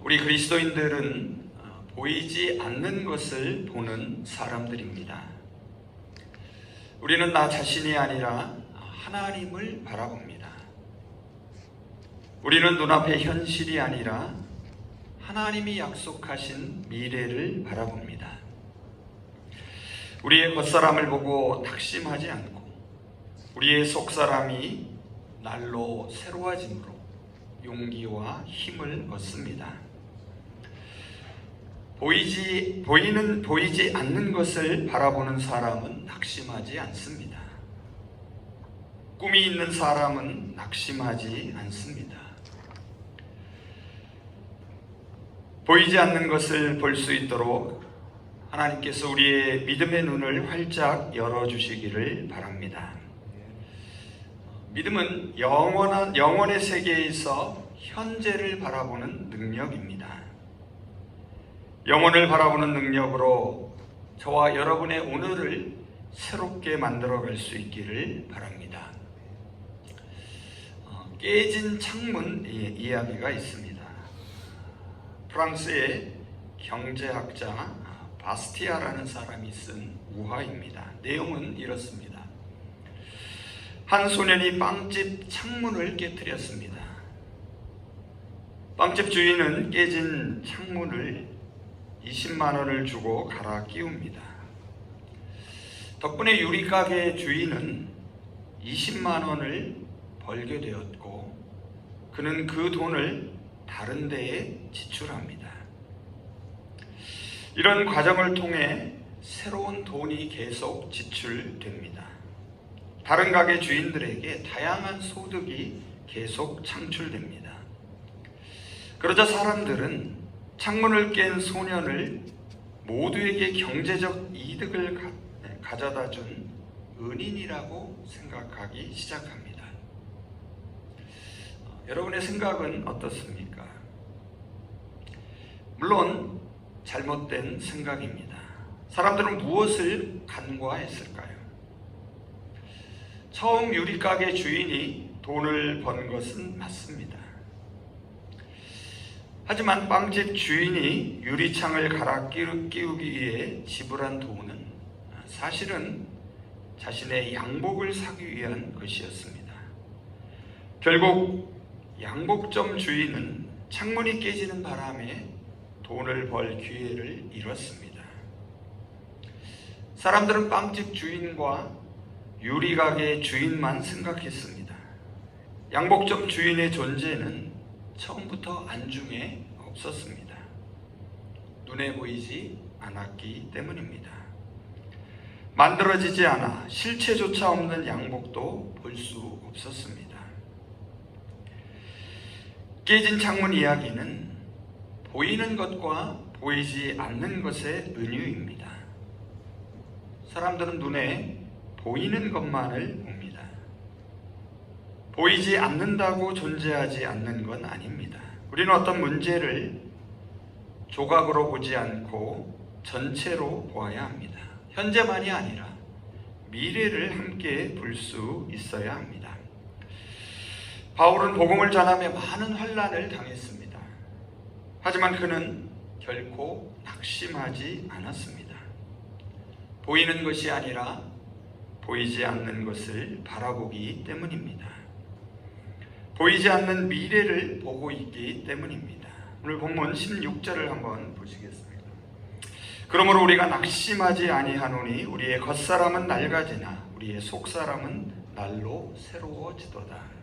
우리 그리스도인들은 보이지 않는 것을 보는 사람들입니다. 우리는 나 자신이 아니라 하나님을 바라봅니다. 우리는 눈앞의 현실이 아니라 하나님이 약속하신 미래를 바라봅니다. 우리의 겉사람을 보고 낙심하지 않고 우리의 속사람이 날로 새로워짐으로 용기와 힘을 얻습니다. 보이지 않는 것을 바라보는 사람은 낙심하지 않습니다. 꿈이 있는 사람은 낙심하지 않습니다. 보이지 않는 것을 볼 수 있도록 하나님께서 우리의 믿음의 눈을 활짝 열어주시기를 바랍니다. 믿음은 영원의 세계에서 현재를 바라보는 능력입니다. 영혼을 바라보는 능력으로 저와 여러분의 오늘을 새롭게 만들어갈 수 있기를 바랍니다. 깨진 창문 이야기가 있습니다. 프랑스의 경제학자 바스티아라는 사람이 쓴 우화입니다. 내용은 이렇습니다. 한 소년이 빵집 창문을 깨뜨렸습니다. 빵집 주인은 깨진 창문을 20만 원을 주고 갈아 끼웁니다. 덕분에 유리가게 주인은 20만 원을 벌게 되었고 그는 그 돈을 다른 데에 지출합니다. 이런 과정을 통해 새로운 돈이 계속 지출됩니다. 다른 가게 주인들에게 다양한 소득이 계속 창출됩니다. 그러자 사람들은 창문을 깬 소년을 모두에게 경제적 이득을 가져다 준 은인이라고 생각하기 시작합니다. 여러분의 생각은 어떻습니까? 물론 잘못된 생각입니다. 사람들은 무엇을 간과했을까요? 처음 유리가게 주인이 돈을 번 것은 맞습니다. 하지만 빵집 주인이 유리창을 갈아 끼우기 위해 지불한 돈은 사실은 자신의 양복을 사기 위한 것이었습니다. 결국 양복점 주인은 창문이 깨지는 바람에 돈을 벌 기회를 잃었습니다. 사람들은 빵집 주인과 유리가게 주인만 생각했습니다. 양복점 주인의 존재는 처음부터 안중에 없었습니다. 눈에 보이지 않았기 때문입니다. 만들어지지 않아 실체조차 없는 양복도 볼 수 없었습니다. 깨진 창문 이야기는 보이는 것과 보이지 않는 것의 은유입니다. 사람들은 눈에 보이는 것만을 봅니다. 보이지 않는다고 존재하지 않는 건 아닙니다. 우리는 어떤 문제를 조각으로 보지 않고 전체로 보아야 합니다. 현재만이 아니라 미래를 함께 볼 수 있어야 합니다. 바울은 복음을 전하며 많은 환난을 당했습니다. 하지만 그는 결코 낙심하지 않았습니다. 보이는 것이 아니라 보이지 않는 것을 바라보기 때문입니다. 보이지 않는 미래를 보고 있기 때문입니다. 오늘 본문 16절을 한번 보시겠습니다. 그러므로 우리가 낙심하지 아니하노니 우리의 겉사람은 낡아지나 우리의 속사람은 날로 새로워지도다.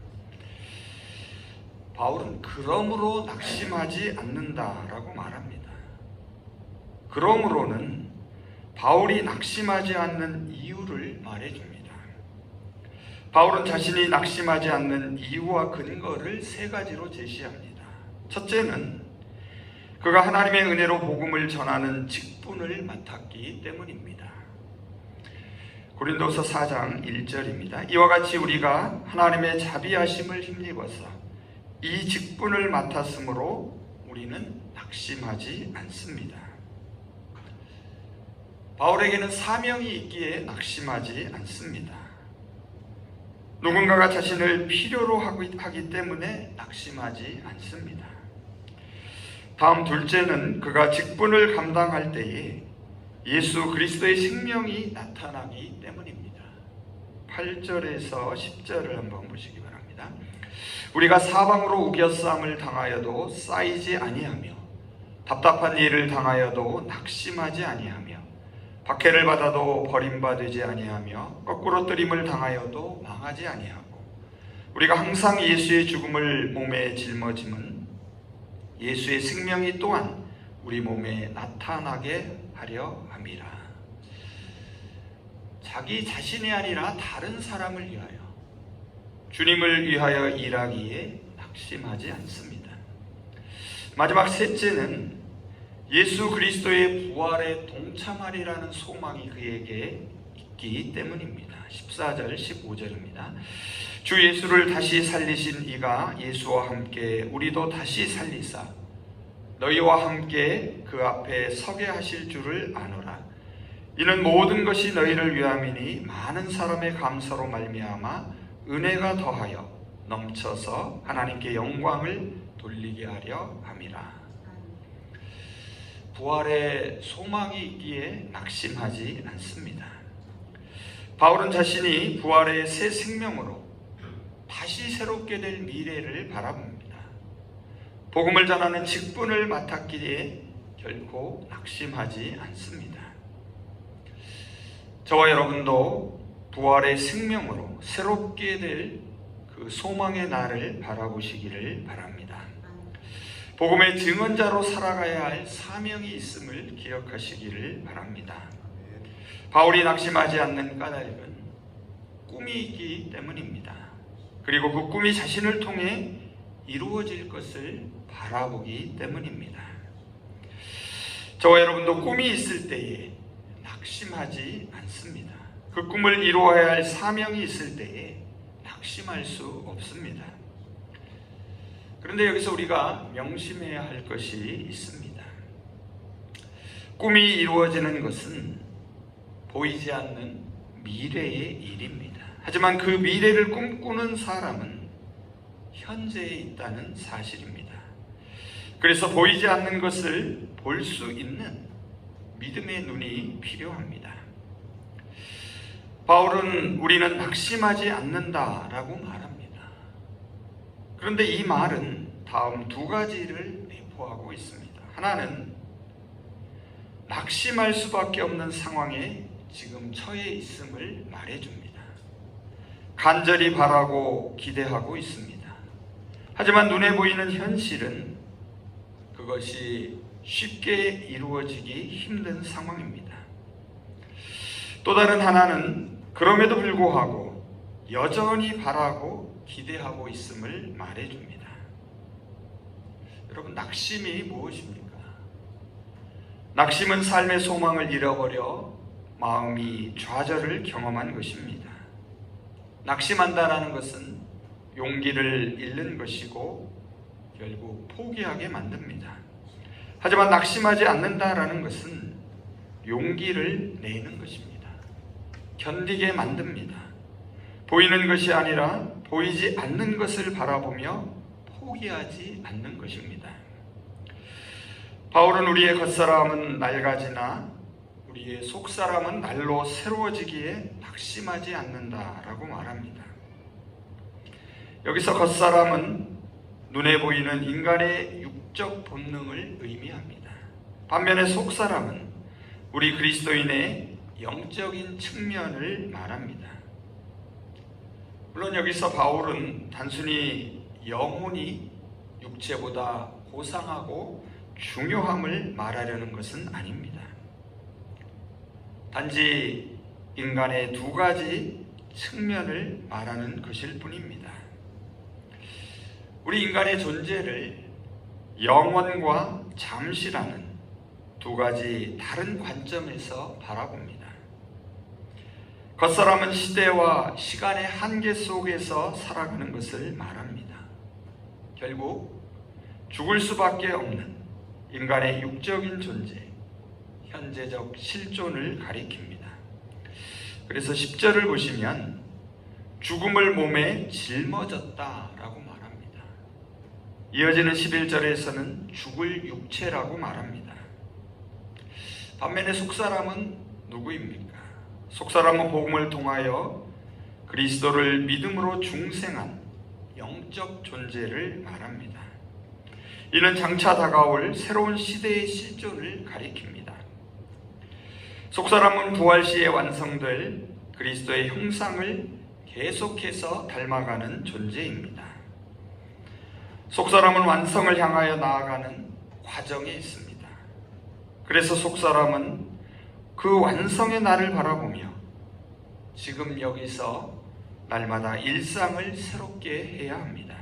바울은 그러므로 낙심하지 않는다라고 말합니다. 그러므로는 바울이 낙심하지 않는 이유를 말해줍니다. 바울은 자신이 낙심하지 않는 이유와 근거를 세 가지로 제시합니다. 첫째는 그가 하나님의 은혜로 복음을 전하는 직분을 맡았기 때문입니다. 고린도서 4장 1절입니다. 이와 같이 우리가 하나님의 자비하심을 힘입어서 이 직분을 맡았으므로 우리는 낙심하지 않습니다. 바울에게는 사명이 있기에 낙심하지 않습니다. 누군가가 자신을 필요로 하기 때문에 낙심하지 않습니다. 다음 둘째는 그가 직분을 감당할 때에 예수 그리스도의 생명이 나타나기 때문입니다. 8절에서 10절을 한번 보시기 바랍니다. 우리가 사방으로 우겨싸움을 당하여도 쌓이지 아니하며 답답한 일을 당하여도 낙심하지 아니하며 박해를 받아도 버림받지 아니하며 거꾸로 뜨림을 당하여도 망하지 아니하고 우리가 항상 예수의 죽음을 몸에 짊어짐은 예수의 생명이 또한 우리 몸에 나타나게 하려 함이라. 자기 자신이 아니라 다른 사람을 위하여 주님을 위하여 일하기에 낙심하지 않습니다. 마지막 셋째는 예수 그리스도의 부활에 동참하리라는 소망이 그에게 있기 때문입니다. 14절 15절입니다. 주 예수를 다시 살리신 이가 예수와 함께 우리도 다시 살리사 너희와 함께 그 앞에 서게 하실 줄을 아노라. 이는 모든 것이 너희를 위함이니 많은 사람의 감사로 말미암아 은혜가 더하여 넘쳐서 하나님께 영광을 돌리게 하려 함이라. 부활에 소망이 있기에 낙심하지 않습니다. 바울은 자신이 부활의 새 생명으로 다시 새롭게 될 미래를 바라봅니다. 복음을 전하는 직분을 맡았기에 결코 낙심하지 않습니다. 저와 여러분도 부활의 생명으로 새롭게 될 그 소망의 날을 바라보시기를 바랍니다. 복음의 증언자로 살아가야 할 사명이 있음을 기억하시기를 바랍니다. 바울이 낙심하지 않는 까닭은 꿈이 있기 때문입니다. 그리고 그 꿈이 자신을 통해 이루어질 것을 바라보기 때문입니다. 저와 여러분도 꿈이 있을 때에 낙심하지 않습니다. 그 꿈을 이루어야 할 사명이 있을 때에 낙심할 수 없습니다. 그런데 여기서 우리가 명심해야 할 것이 있습니다. 꿈이 이루어지는 것은 보이지 않는 미래의 일입니다. 하지만 그 미래를 꿈꾸는 사람은 현재에 있다는 사실입니다. 그래서 보이지 않는 것을 볼 수 있는 믿음의 눈이 필요합니다. 바울은 우리는 낙심하지 않는다라고 말합니다. 그런데 이 말은 다음 두 가지를 내포하고 있습니다. 하나는 낙심할 수밖에 없는 상황에 지금 처해 있음을 말해줍니다. 간절히 바라고 기대하고 있습니다. 하지만 눈에 보이는 현실은 그것이 쉽게 이루어지기 힘든 상황입니다. 또 다른 하나는 그럼에도 불구하고 여전히 바라고 기대하고 있음을 말해줍니다. 여러분, 낙심이 무엇입니까? 낙심은 삶의 소망을 잃어버려 마음이 좌절을 경험한 것입니다. 낙심한다라는 것은 용기를 잃는 것이고 결국 포기하게 만듭니다. 하지만 낙심하지 않는다라는 것은 용기를 내는 것입니다. 견디게 만듭니다. 보이는 것이 아니라 보이지 않는 것을 바라보며 포기하지 않는 것입니다. 바울은 우리의 겉사람은 낡아지나 우리의 속사람은 날로 새로워지기에 낙심하지 않는다라고 말합니다. 여기서 겉사람은 눈에 보이는 인간의 육적 본능을 의미합니다. 반면에 속사람은 우리 그리스도인의 영적인 측면을 말합니다. 물론 여기서 바울은 단순히 영혼이 육체보다 고상하고 중요함을 말하려는 것은 아닙니다. 단지 인간의 두 가지 측면을 말하는 것일 뿐입니다. 우리 인간의 존재를 영원과 잠시라는 두 가지 다른 관점에서 바라봅니다. 겉사람은 시대와 시간의 한계 속에서 살아가는 것을 말합니다. 결국 죽을 수밖에 없는 인간의 육적인 존재, 현재적 실존을 가리킵니다. 그래서 10절을 보시면 죽음을 몸에 짊어졌다라고 말합니다. 이어지는 11절에서는 죽을 육체라고 말합니다. 반면에 속사람은 누구입니까? 속사람은 복음을 통하여 그리스도를 믿음으로 중생한 영적 존재를 말합니다. 이는 장차 다가올 새로운 시대의 실존을 가리킵니다. 속사람은 부활 시에 완성될 그리스도의 형상을 계속해서 닮아가는 존재입니다. 속사람은 완성을 향하여 나아가는 과정에 있습니다. 그래서 속사람은 그 완성의 날을 바라보며 지금 여기서 날마다 일상을 새롭게 해야 합니다.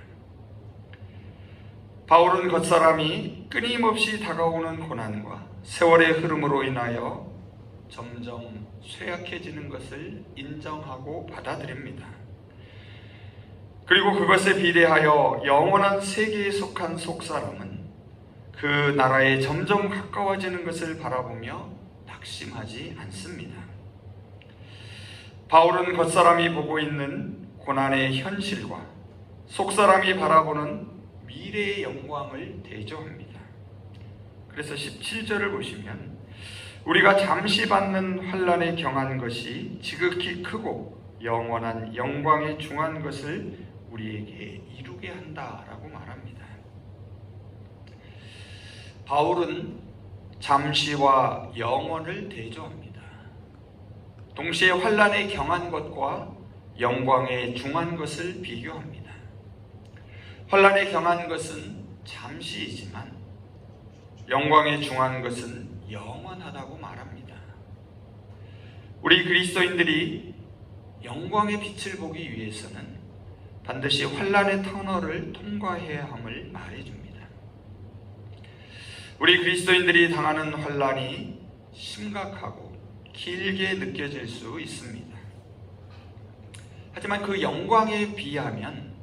바울은 겉사람이 끊임없이 다가오는 고난과 세월의 흐름으로 인하여 점점 쇠약해지는 것을 인정하고 받아들입니다. 그리고 그것에 비례하여 영원한 세계에 속한 속사람은 그 나라에 점점 가까워지는 것을 바라보며 낙심하지 않습니다. 바울은 겉사람이 보고 있는 고난의 현실과 속사람이 바라보는 미래의 영광을 대조합니다. 그래서 17절을 보시면 우리가 잠시 받는 환난에 경한 것이 지극히 크고 영원한 영광에 중한 것을 우리에게 이루게 한다라고 말합니다. 바울은 잠시와 영원을 대조합니다. 동시에 환난에 경한 것과 영광에 중한 것을 비교합니다. 환난에 경한 것은 잠시이지만 영광에 중한 것은 영원하다고 말합니다. 우리 그리스도인들이 영광의 빛을 보기 위해서는 반드시 환난의 터널을 통과해야 함을 말해줍니다. 우리 그리스도인들이 당하는 환난이 심각하고 길게 느껴질 수 있습니다. 하지만 그 영광에 비하면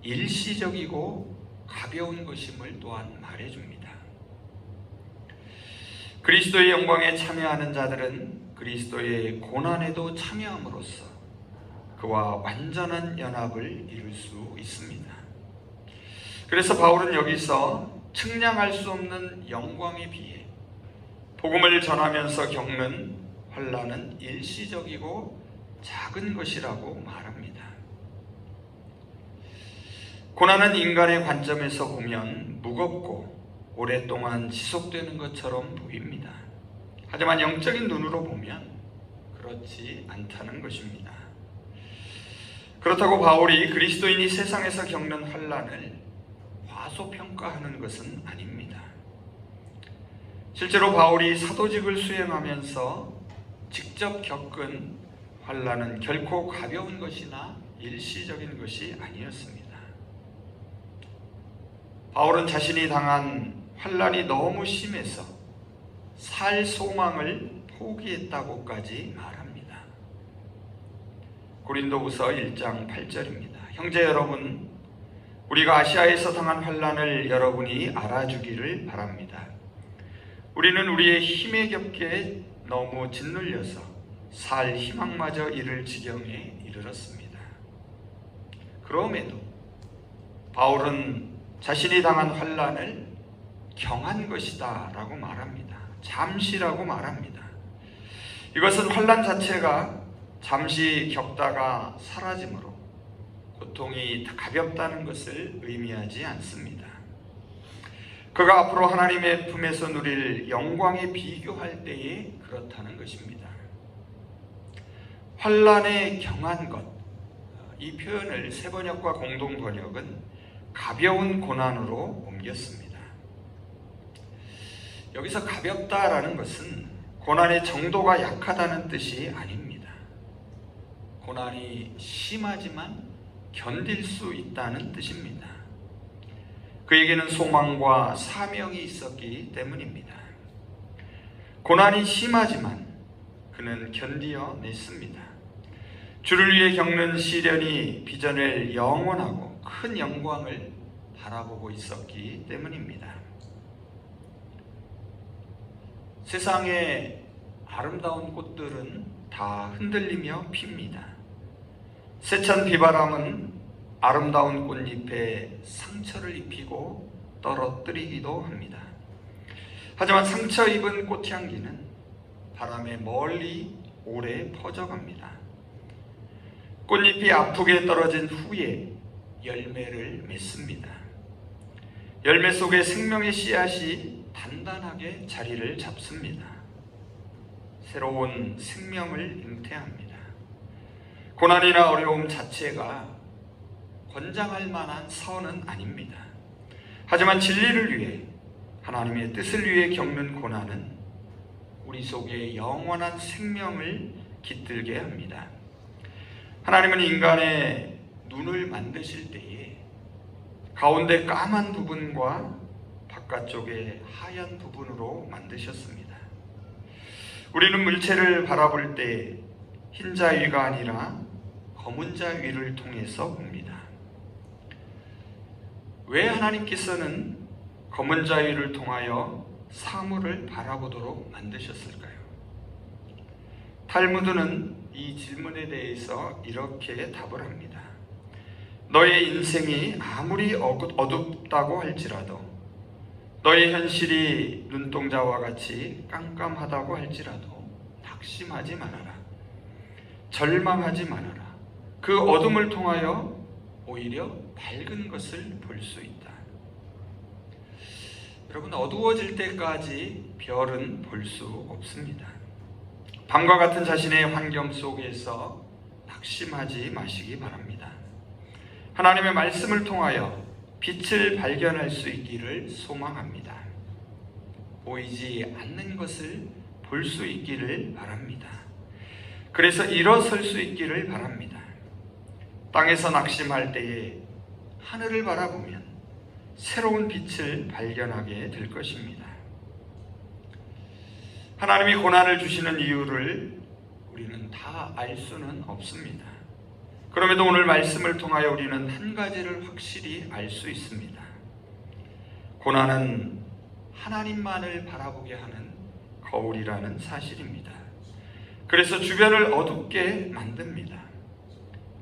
일시적이고 가벼운 것임을 또한 말해줍니다. 그리스도의 영광에 참여하는 자들은 그리스도의 고난에도 참여함으로써 그와 완전한 연합을 이룰 수 있습니다. 그래서 바울은 여기서 측량할 수 없는 영광에 비해 복음을 전하면서 겪는 환난은 일시적이고 작은 것이라고 말합니다. 고난은 인간의 관점에서 보면 무겁고 오랫동안 지속되는 것처럼 보입니다. 하지만 영적인 눈으로 보면 그렇지 않다는 것입니다. 그렇다고 바울이 그리스도인이 세상에서 겪는 환난을 과소평가하는 것은 아닙니다. 실제로 바울이 사도직을 수행하면서 직접 겪은 환난은 결코 가벼운 것이나 일시적인 것이 아니었습니다. 바울은 자신이 당한 환난이 너무 심해서 살 소망을 포기했다고까지 말합니다. 고린도후서 1장 8절입니다. 형제 여러분, 우리가 아시아에서 당한 환난을 여러분이 알아주기를 바랍니다. 우리는 우리의 힘에 겹게 너무 짓눌려서 살 희망마저 잃을 지경에 이르렀습니다. 그럼에도 바울은 자신이 당한 환난을 경한 것이다 라고 말합니다. 잠시라고 말합니다. 이것은 환난 자체가 잠시 겪다가 사라지므로 고통이 가볍다는 것을 의미하지 않습니다. 그가 앞으로 하나님의 품에서 누릴 영광에 비교할 때에 그렇다는 것입니다. 환난에 경한 것, 이 표현을 세번역과 공동번역은 가벼운 고난으로 옮겼습니다. 여기서 가볍다라는 것은 고난의 정도가 약하다는 뜻이 아닙니다. 고난이 심하지만 견딜 수 있다는 뜻입니다. 그에게는 소망과 사명이 있었기 때문입니다. 고난이 심하지만 그는 견디어냈습니다. 주를 위해 겪는 시련이 빚어낼 영원하고 큰 영광을 바라보고 있었기 때문입니다. 세상의 아름다운 꽃들은 다 흔들리며 핍니다. 세찬 비바람은 아름다운 꽃잎에 상처를 입히고 떨어뜨리기도 합니다. 하지만 상처 입은 꽃향기는 바람에 멀리 오래 퍼져갑니다. 꽃잎이 아프게 떨어진 후에 열매를 맺습니다. 열매 속에 생명의 씨앗이 단단하게 자리를 잡습니다. 새로운 생명을 잉태합니다. 고난이나 어려움 자체가 권장할 만한 선은 아닙니다. 하지만 진리를 위해, 하나님의 뜻을 위해 겪는 고난은 우리 속에 영원한 생명을 깃들게 합니다. 하나님은 인간의 눈을 만드실 때에 가운데 까만 부분과 바깥쪽에 하얀 부분으로 만드셨습니다. 우리는 물체를 바라볼 때 흰자위가 아니라 검은 자위를 통해서 봅니다. 왜 하나님께서는 검은 자위를 통하여 사물을 바라보도록 만드셨을까요? 탈무드는 이 질문에 대해서 이렇게 답을 합니다. 너의 인생이 아무리 어둡다고 할지라도, 너의 현실이 눈동자와 같이 깜깜하다고 할지라도 낙심하지 말아라. 절망하지 말아라. 그 어둠을 통하여 오히려 밝은 것을 볼 수 있다. 여러분, 어두워질 때까지 별은 볼 수 없습니다. 밤과 같은 자신의 환경 속에서 낙심하지 마시기 바랍니다. 하나님의 말씀을 통하여 빛을 발견할 수 있기를 소망합니다. 보이지 않는 것을 볼 수 있기를 바랍니다. 그래서 일어설 수 있기를 바랍니다. 땅에서 낙심할 때에 하늘을 바라보면 새로운 빛을 발견하게 될 것입니다. 하나님이 고난을 주시는 이유를 우리는 다 알 수는 없습니다. 그럼에도 오늘 말씀을 통하여 우리는 한 가지를 확실히 알 수 있습니다. 고난은 하나님만을 바라보게 하는 거울이라는 사실입니다. 그래서 주변을 어둡게 만듭니다.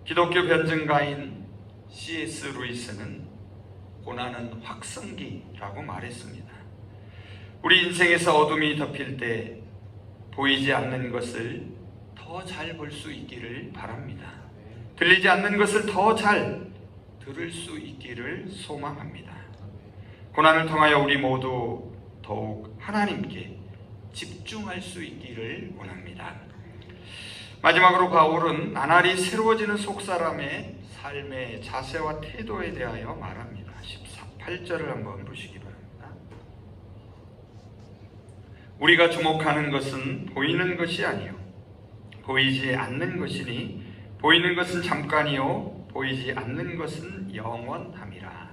기독교 변증가인 C.S. 루이스는 고난은 확성기라고 말했습니다. 우리 인생에서 어둠이 덮일 때 보이지 않는 것을 더 잘 볼 수 있기를 바랍니다. 들리지 않는 것을 더 잘 들을 수 있기를 소망합니다. 고난을 통하여 우리 모두 더욱 하나님께 집중할 수 있기를 원합니다. 마지막으로 바울은 나날이 새로워지는 속사람의 삶의 자세와 태도에 대하여 말합니다. 18절을 한번 보시기 바랍니다. 우리가 주목하는 것은 보이는 것이 아니요 보이지 않는 것이니 보이는 것은 잠깐이요 보이지 않는 것은 영원함이라.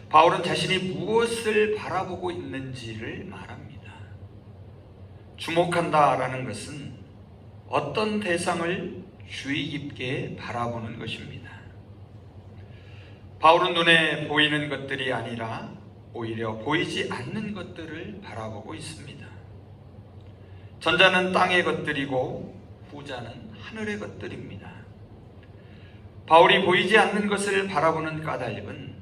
바울은 자신이 무엇을 바라보고 있는지를 말합니다. 주목한다라는 것은 어떤 대상을 주의 깊게 바라보는 것입니다. 바울은 눈에 보이는 것들이 아니라 오히려 보이지 않는 것들을 바라보고 있습니다. 전자는 땅의 것들이고 후자는 하늘의 것들입니다. 바울이 보이지 않는 것을 바라보는 까닭은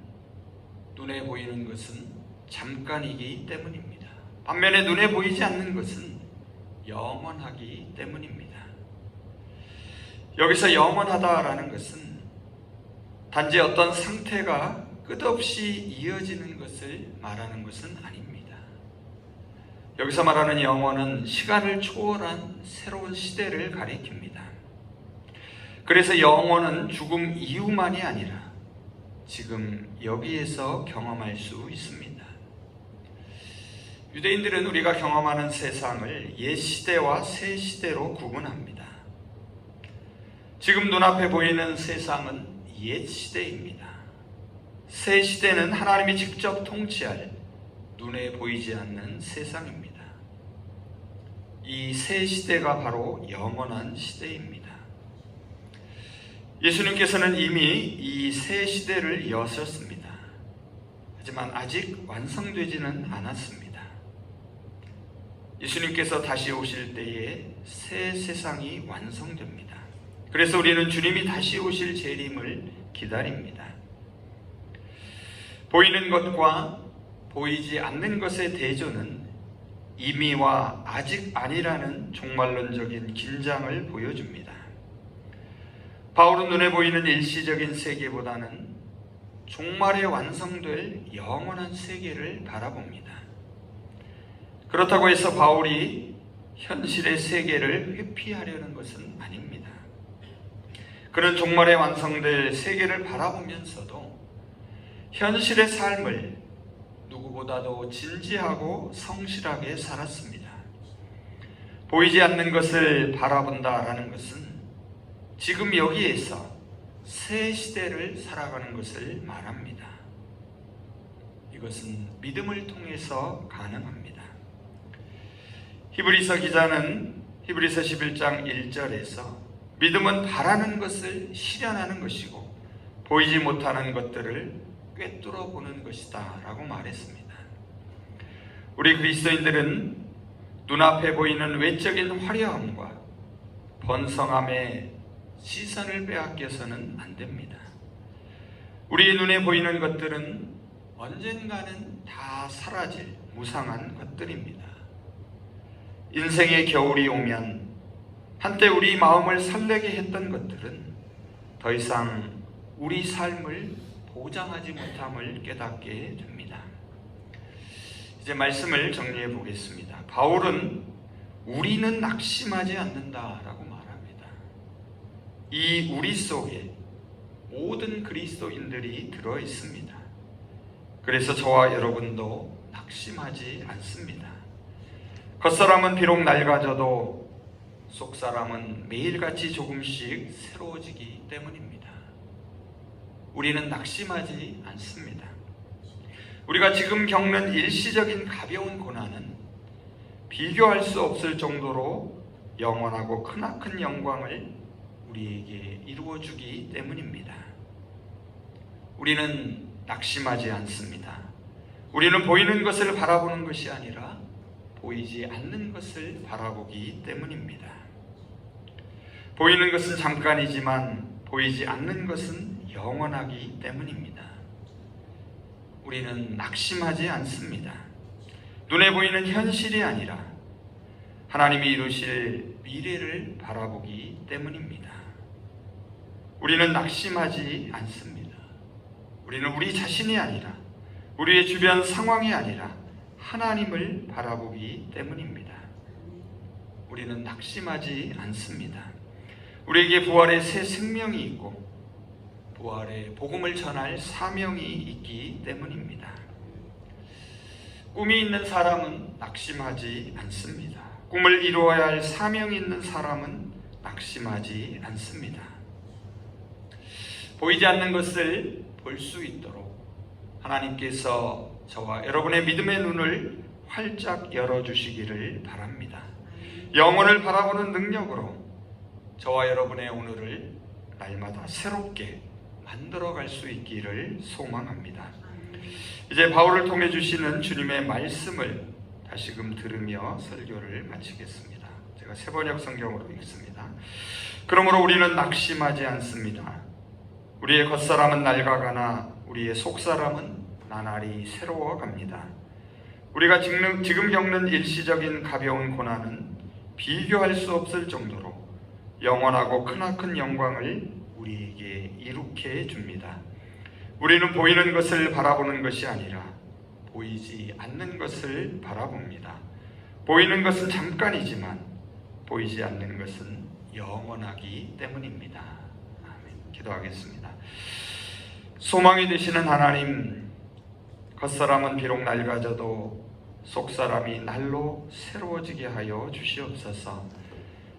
눈에 보이는 것은 잠깐이기 때문입니다. 반면에 눈에 보이지 않는 것은 영원하기 때문입니다. 여기서 영원하다라는 것은 단지 어떤 상태가 끝없이 이어지는 것을 말하는 것은 아닙니다. 여기서 말하는 영원은 시간을 초월한 새로운 시대를 가리킵니다. 그래서 영원은 죽음 이후만이 아니라 지금 여기에서 경험할 수 있습니다. 유대인들은 우리가 경험하는 세상을 옛 시대와 새 시대로 구분합니다. 지금 눈앞에 보이는 세상은 옛 시대입니다. 새 시대는 하나님이 직접 통치할 눈에 보이지 않는 세상입니다. 이 새 시대가 바로 영원한 시대입니다. 예수님께서는 이미 이 새 시대를 여셨습니다. 하지만 아직 완성되지는 않았습니다. 예수님께서 다시 오실 때에 새 세상이 완성됩니다. 그래서 우리는 주님이 다시 오실 재림을 기다립니다. 보이는 것과 보이지 않는 것의 대조는 이미와 아직 아니라는 종말론적인 긴장을 보여줍니다. 바울은 눈에 보이는 일시적인 세계보다는 종말에 완성될 영원한 세계를 바라봅니다. 그렇다고 해서 바울이 현실의 세계를 회피하려는 것은 아닙니다. 그는 종말에 완성될 세계를 바라보면서도 현실의 삶을 누구보다도 진지하고 성실하게 살았습니다. 보이지 않는 것을 바라본다라는 것은 지금 여기에서 새 시대를 살아가는 것을 말합니다. 이것은 믿음을 통해서 가능합니다. 히브리서 기자는 히브리서 11장 1절에서 믿음은 바라는 것을 실현하는 것이고 보이지 못하는 것들을 꿰뚫어 보는 것이다 라고 말했습니다. 우리 그리스도인들은 눈앞에 보이는 외적인 화려함과 번성함에 시선을 빼앗겨서는 안 됩니다. 우리 눈에 보이는 것들은 언젠가는 다 사라질 무상한 것들입니다. 인생의 겨울이 오면 한때 우리 마음을 설레게 했던 것들은 더 이상 우리 삶을 보장하지 못함을 깨닫게 됩니다. 이제 말씀을 정리해 보겠습니다. 바울은 우리는 낙심하지 않는다라고 말합니다. 이 우리 속에 모든 그리스도인들이 들어 있습니다. 그래서 저와 여러분도 낙심하지 않습니다. 겉사람은 비록 낡아져도 속사람은 매일같이 조금씩 새로워지기 때문입니다. 우리는 낙심하지 않습니다. 우리가 지금 겪는 일시적인 가벼운 고난은 비교할 수 없을 정도로 영원하고 크나큰 영광을 우리에게 이루어주기 때문입니다. 우리는 낙심하지 않습니다. 우리는 보이는 것을 바라보는 것이 아니라 보이지 않는 것을 바라보기 때문입니다. 보이는 것은 잠깐이지만 보이지 않는 것은 영원하기 때문입니다. 우리는 낙심하지 않습니다. 눈에 보이는 현실이 아니라 하나님이 이루실 미래를 바라보기 때문입니다. 우리는 낙심하지 않습니다. 우리는 우리 자신이 아니라 우리의 주변 상황이 아니라 하나님을 바라보기 때문입니다. 우리는 낙심하지 않습니다. 우리에게 부활의 새 생명이 있고 부활의 복음을 전할 사명이 있기 때문입니다. 꿈이 있는 사람은 낙심하지 않습니다. 꿈을 이루어야 할 사명이 있는 사람은 낙심하지 않습니다. 보이지 않는 것을 볼 수 있도록 하나님께서 저와 여러분의 믿음의 눈을 활짝 열어주시기를 바랍니다. 영혼을 바라보는 능력으로 저와 여러분의 오늘을 날마다 새롭게 만들어갈 수 있기를 소망합니다. 이제 바울을 통해 주시는 주님의 말씀을 다시금 들으며 설교를 마치겠습니다. 제가 세번역 성경으로 읽습니다. 그러므로 우리는 낙심하지 않습니다. 우리의 겉사람은 낡아가나 우리의 속사람은 나날이 새로워갑니다. 우리가 지금 겪는 일시적인 가벼운 고난은 비교할 수 없을 정도로 영원하고 크나큰 영광을 우리에게 이룩해 줍니다. 우리는 보이는 것을 바라보는 것이 아니라 보이지 않는 것을 바라봅니다. 보이는 것은 잠깐이지만 보이지 않는 것은 영원하기 때문입니다. 아멘. 기도하겠습니다. 소망이 되시는 하나님, 겉사람은 비록 낡아져도 속사람이 날로 새로워지게 하여 주시옵소서.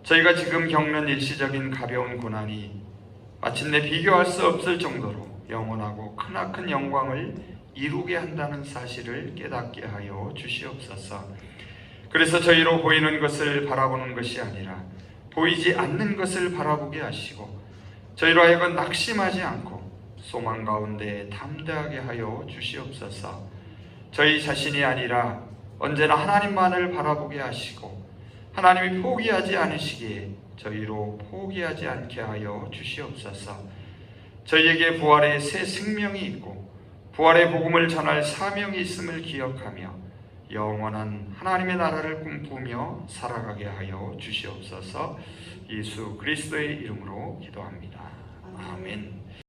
저희가 지금 겪는 일시적인 가벼운 고난이 마침내 비교할 수 없을 정도로 영원하고 크나큰 영광을 이루게 한다는 사실을 깨닫게 하여 주시옵소서. 그래서 저희로 보이는 것을 바라보는 것이 아니라 보이지 않는 것을 바라보게 하시고 저희로 하여금 낙심하지 않고 소망 가운데 담대하게 하여 주시옵소서. 저희 자신이 아니라 언제나 하나님만을 바라보게 하시고 하나님이 포기하지 않으시기에 저희로 포기하지 않게 하여 주시옵소서. 저희에게 부활의 새 생명이 있고 부활의 복음을 전할 사명이 있음을 기억하며 영원한 하나님의 나라를 꿈꾸며 살아가게 하여 주시옵소서. 예수 그리스도의 이름으로 기도합니다. 아멘.